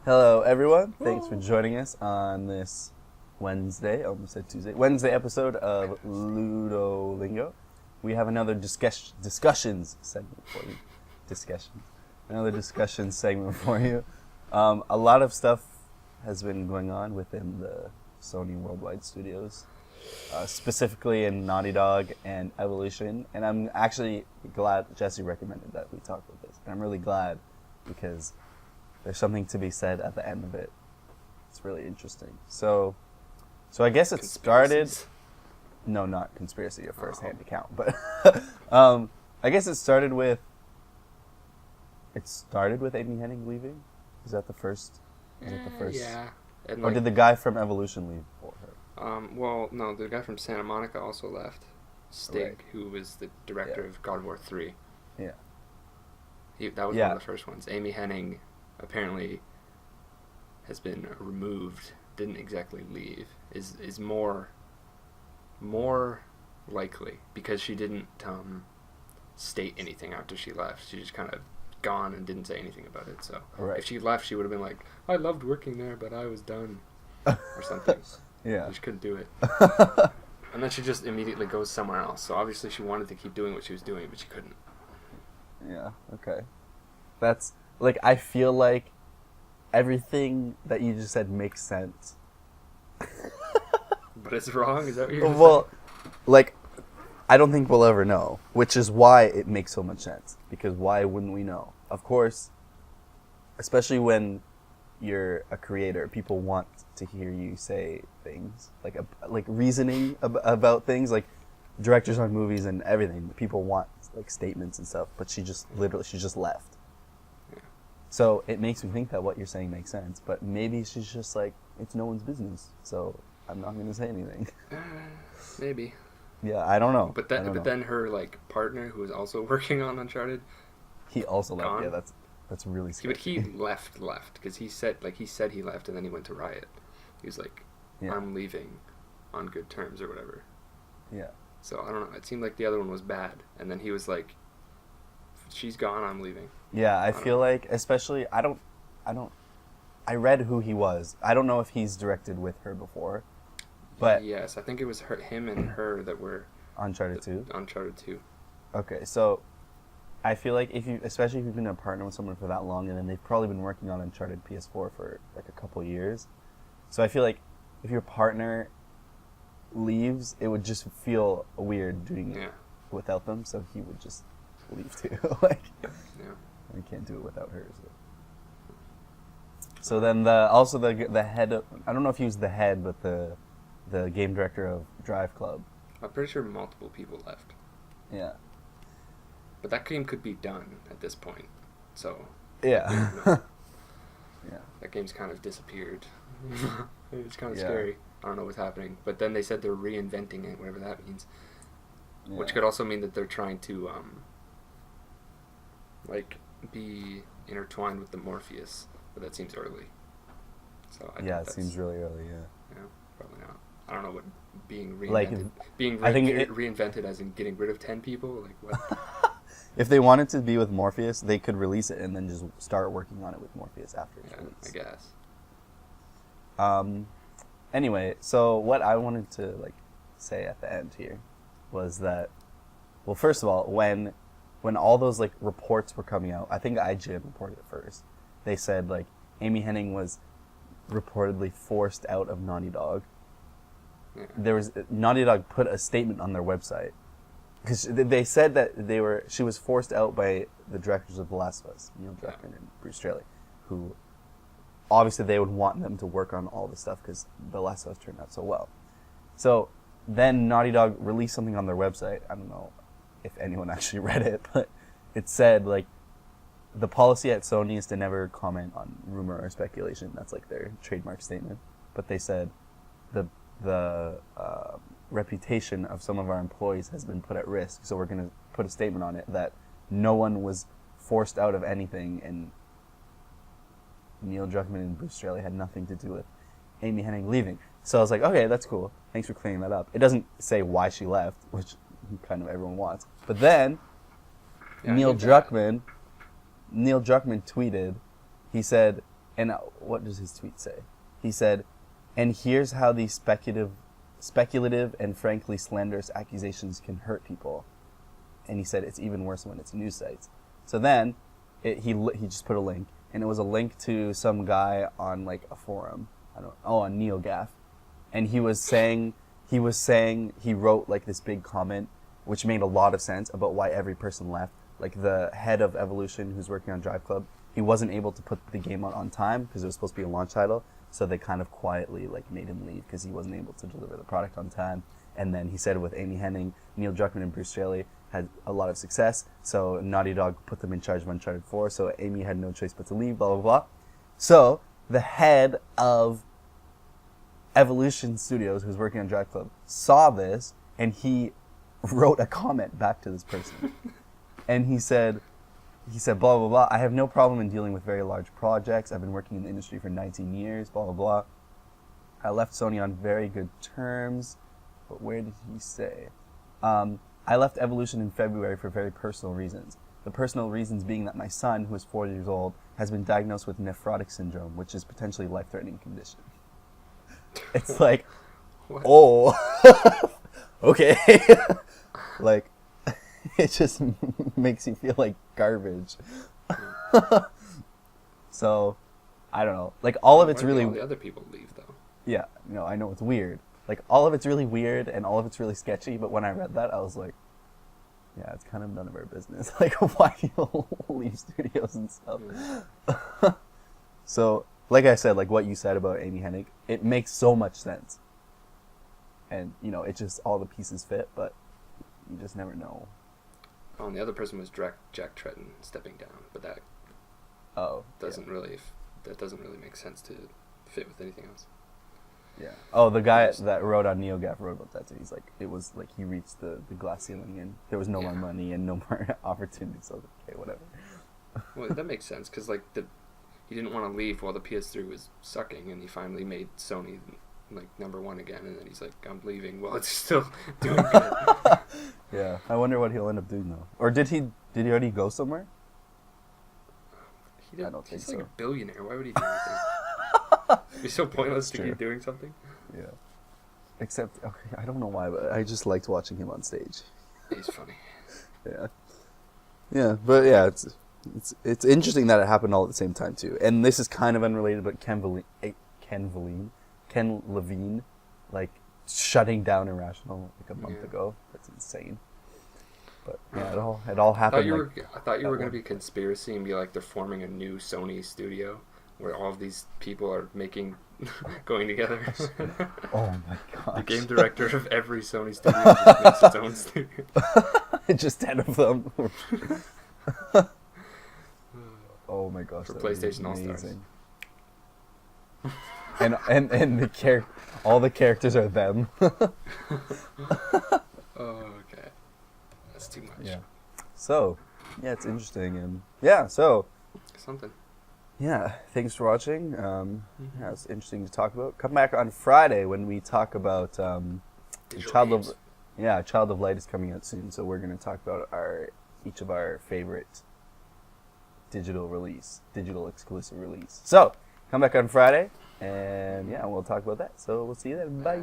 Hello, everyone. Thanks for joining us on this Wednesday, I almost said Tuesday, Wednesday episode of Ludo, Lingo. We have another discussions segment for you. Another discussion segment for you. A lot of stuff has been going on within the Sony Worldwide Studios, specifically in Naughty Dog and Evolution. And I'm actually glad Jesse recommended that we talk about this. And I'm really glad because there's something to be said at the end of it. It's really interesting. So I guess it started. No, not conspiracy, a first-hand account, but I guess it started with. It started with Amy Hennig leaving. Is that the first? Yeah. And or did the guy from Evolution leave before her? Well, no, the guy from Santa Monica also left. Stig, Right. who was the director of God of War 3. Yeah. That was one of the first ones. Amy Hennig apparently has been removed. Didn't exactly leave. Is more likely because she didn't state anything after she left. She just kind of gone and didn't say anything about it. So if she left, she would have been like, "I loved working there, but I was done," or something. Yeah. She just couldn't do it. And then she just immediately goes somewhere else. So obviously she wanted to keep doing what she was doing, but she couldn't. Yeah. Okay. That's like I feel like everything that you just said makes sense. But it's wrong? Is that what you're saying? Well, like, I don't think we'll ever know, which is why it makes so much sense. Because why wouldn't we know? Of course, especially when you're a creator, people want to hear you say things, like reasoning about things, like directors on movies and everything. People want like statements and stuff, but she just left. Yeah. So it makes me think that what you're saying makes sense, but maybe she's just like, it's no one's business, so I'm not going to say anything. Maybe. Yeah, I don't know. But then her like partner, who was also working on Uncharted, he also gone. left. Yeah, that's really scary. But he left because he said he left and then he went to Riot. He was like, I'm leaving on good terms or whatever. Yeah. So I don't know. It seemed like the other one was bad, and then he was like, she's gone, I'm leaving. Yeah, I feel like, especially, I read who he was. I don't know if he's directed with her before, but yes, I think it was him and her that were Uncharted 2. Uncharted 2. Okay, so I feel like especially if you've been a partner with someone for that long, and then they've probably been working on Uncharted PS4 for like a couple years. So I feel like if your partner leaves, it would just feel weird doing it without them. So he would just leave too. We can't do it without her. So then the head of, I don't know if he was the head, but the game director of Drive Club. I'm pretty sure multiple people left. Yeah. But that game could be done at this point. So yeah. Yeah. That game's kind of disappeared. It's kind of scary. I don't know what's happening. But then they said they're reinventing it, whatever that means. Yeah. Which could also mean that they're trying to be intertwined with the Morpheus. But that seems early. So it seems really early, yeah. Yeah, probably not. I don't know what being reinvented. Reinvented as in getting rid of 10 people? Like what? If they wanted to be with Morpheus, they could release it and then just start working on it with Morpheus after it's released. I guess. Anyway, so what I wanted to say at the end here was that, well, first of all, when all those reports were coming out, I think IGN reported it first. They said Amy Hennig was reportedly forced out of Naughty Dog. Yeah. Naughty Dog put a statement on their website because they said that she was forced out by the directors of The Last of Us, Neil Druckmann and Bruce Straley, who obviously they would want them to work on all this stuff because The Last of Us turned out so well. So then Naughty Dog released something on their website. I don't know if anyone actually read it, but it said the policy at Sony is to never comment on rumor or speculation. That's their trademark statement. But they said the reputation of some of our employees has been put at risk, so we're going to put a statement on it that no one was forced out of anything, and Neil Druckmann and Bruce Straley had nothing to do with Amy Hennig leaving. So I was like, okay, that's cool. Thanks for clearing that up. It doesn't say why she left, which kind of everyone wants. But then Neil Druckmann tweeted, he said, And what does his tweet say? He said, "And here's how these speculative and frankly slanderous accusations can hurt people." And he said it's even worse when it's news sites. So then he just put a link, and it was a link to some guy on like a forum. On NeoGAF, and he wrote like this big comment, which made a lot of sense about why every person left. Like the head of Evolution, who's working on Drive Club, he wasn't able to put the game out on time because it was supposed to be a launch title. So they kind of quietly like made him leave because he wasn't able to deliver the product on time. And then he said with Amy Hennig, Neil Druckmann, and Bruce Straley had a lot of success. So Naughty Dog put them in charge of Uncharted 4. So Amy had no choice but to leave. Blah blah blah. So the head of Evolution Studios, who's working on Drive Club, saw this, and he wrote a comment back to this person. And he said, blah, blah, blah, "I have no problem in dealing with very large projects. I've been working in the industry for 19 years, blah, blah, blah. I left Sony on very good terms." But where did he say? "I left Evolution in February for very personal reasons. The personal reasons being that my son, who is 4 years old, has been diagnosed with nephrotic syndrome, which is potentially a life-threatening condition." It's like, What? oh, okay. Like, it just makes you feel like garbage. So, I don't know. Like, all of it's really... all the other people leave, though. Yeah, no, I know, it's weird. Like, all of it's really weird, and all of it's really sketchy, but when I read that, I was like, yeah, it's kind of none of our business. Like, why people leave studios and stuff. So, like I said, like what you said about Amy Hennig, it makes so much sense. And, you know, it just, all the pieces fit, but you just never know. Oh, and the other person was Jack Tretton stepping down, but that doesn't really make sense to fit with anything else. Yeah. Oh, the guy that wrote on NeoGAF wrote about that too. He's like, it was like he reached the glass ceiling and there was no more money and no more opportunity. So, okay, whatever. Well, that makes sense because like he didn't want to leave while the PS3 was sucking, and he finally made Sony like #1 again, and then he's like, "I'm leaving." Well, it's still doing good. Yeah, I wonder what he'll end up doing though. Or did he already go somewhere? I don't think so. He's like a billionaire. Why would he do anything? It'd be so pointless to keep doing something. Yeah. Except, okay, I don't know why, but I just liked watching him on stage. He's funny. Yeah. Yeah, but yeah, it's interesting that it happened all at the same time too. And this is kind of unrelated, but Ken Levine, like shutting down Irrational like a month ago. That's insane. But yeah, it all happened. I thought you were going to be conspiracy and be like they're forming a new Sony studio where all of these people are going together. Oh my god! The game director of every Sony studio just makes its own studio. Just 10 of them. Oh my gosh! For PlayStation All Stars. And all the characters are them. Oh, okay. That's too much. Yeah. So, yeah, it's interesting, and yeah, so something. Yeah, thanks for watching. Yeah, it's interesting to talk about. Come back on Friday when we talk about Child of Light is coming out soon. So we're going to talk about each of our favorite digital exclusive release. So come back on Friday, and yeah, we'll talk about that. So we'll see you then. Bye.